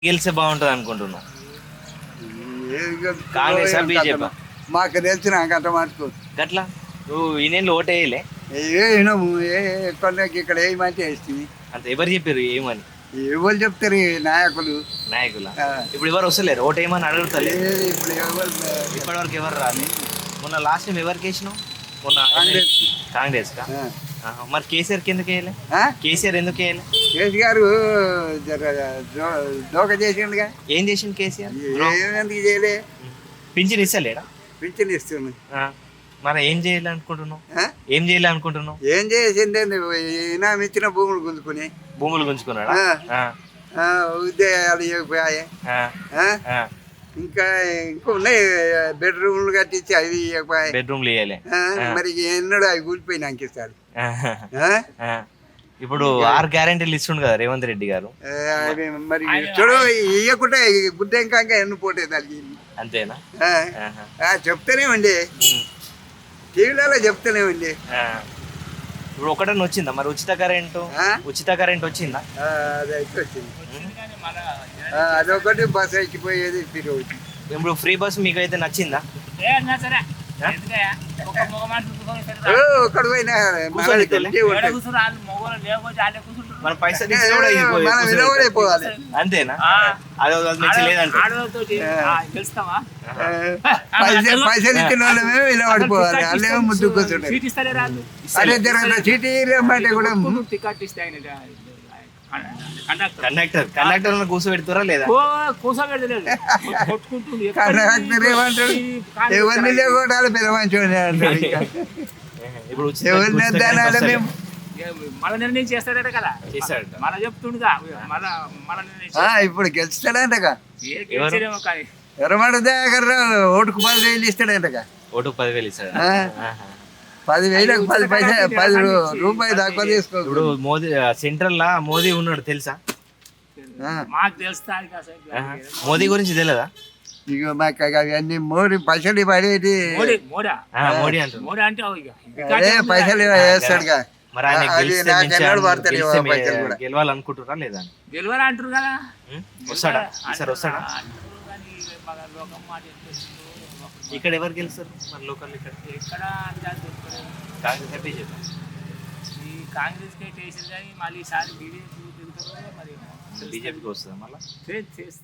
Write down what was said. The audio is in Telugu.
గెలిస్తే బాగుంటుంది అనుకుంటున్నాం. ఏ కాంగ్రెస్ బీజేపీ మాకు తెలిసిన గంట మటుకు గట్లా నువ్వు ఈ నెలలో ఓటు వేయలే వినము కొందరికి ఇక్కడ ఏమంటే వేస్తుంది. అంత ఎవరు చెప్పారు ఏమని? ఎవరు చెప్తారు ఈ నాయకులు నాయకుల ఆ, ఇప్పుడు ఎవరు వస్తలేరు ఓటు ఏమని అడుగుతలే. ఇప్పుడు ఎవరు ఇప్పటివరకు ఎవరు రాలే. మొన్న లాస్ట్ టైం ఎవరికి వేసినావు? మొన్న కాంగ్రెస్. కాంగ్రెస్ కా ఆ. మరి కేసీఆర్కి ఎందుకు వేయలే? ఆ? కేసీఆర్ ఎందుకు వేయలే? కేసీఆర్ దోక చేసిండుగా ఏం చేసిండు కేసీఆర్? ఏమెందుకు చేయలే పింఛన్ ఇస్తలేడా? పింఛన్ ఇస్తుంది. ఆ. మరి ఏం చేయాలి అనుకుంటున్నావు? ఆ? ఏం చేయాలి అనుకుంటున్నావు? ఏం చేసిందండి ఇనాం ఇచ్చిన భూములు గుంజుకుని భూములు గుంజుకున్నాడా? ఆ. ఆ. ఉద్యోగాలు ఇవ్వకపోయాయి. ఆ. ఆ? ఆ. ఇంకా ఉన్నాయి బెడ్రూమ్లు కట్టించి అవి ఇవ్వకపోయాయి. బెడ్రూమ్లు వేయాలి. మరి ఎన్నడూ అవి కూలిపోయినాక ఇస్తారు. ఇప్పుడు 6 గ్యారెంటీలు ఇస్తుండు కదా రేవంత్ రెడ్డి గారు. అవి మరి చూడు ఇవ్వకుంటే గుడ్డ ఇంకా ఎన్ని పోతే దానికి అంతేనా? చెప్తానే ఉండి టీవీలలో చెప్తానే ఉండి. ఇప్పుడు ఒకటన్నా వచ్చిందా మరి ఉచిత కరెంటు? ఉచిత కరెంట్ వచ్చిందా? అది అయితే వచ్చింది. అదొకటి బస్ ఎక్కిపోయేది తిరిగి. ఇప్పుడు ఫ్రీ బస్ మీకు అయితే నచ్చిందా? ఒక్కడు పోయినా మన పైసలు మనం విలువైపోవాలి. అంతేనా? అది మంచి లేదంటే పైసలు ఇచ్చిన వాళ్ళమే విలువడిపోవాలి. వాళ్ళేమో ముందుకు కూర్చుంటారు. అదే జరగదు చీటీ అంటే కూడా కండక్టర్ కూర్చోబెడతారా లేదా? కండక్టర్ ఏమంటాడు ఎవరిని లేకుండా పెద్ద మంచోడే అంటాడు. ఇప్పుడు ఎవరిని వద్దానాలి మేము మన నిర్ణయం చేస్తాడట కదా, మన చెప్తుండగా ఇప్పుడు గెలుస్తాడంటగా. కానీ ఎర్రమడ దగ్గర ఓటుకు 10,000 ఇస్తాడంటగా. ఓటుకు 10,000 ఇస్తాడు. 10,000కు 10 రూపాయలు తక్కువ తీసుకో. ఇప్పుడు మోదీ సెంట్రల్ లా మోదీ ఉన్నాడు తెలుసా? మాకు తెలుస్తా మోదీ గురించి తెలియదా? ఇక మాకు అవన్నీ మోడీ పైసలు పడేది మోడీ అంటారు. మోడీ అంటే అదే పైసలు వేస్తాడుగా. మరి ఆయన గెలిస్తే పైసలు గెలవాలనుకుంటున్నా లేదా? గెలవరా అంటారు కదా. వస్తాడా ఈసారి? వస్తాడా? ఇక్కడ ఎవరు గెలుస్తారు మన లోకల్? ఇక్కడ కాంగ్రెస్ బీజేపీ. ఈ కాంగ్రెస్ కి వేసారు కానీ మళ్ళీ ఈసారి బీజేపీ తిరుగుతారు. మరి బీజేపీకి వస్తుంది మళ్ళీ. తెలుసు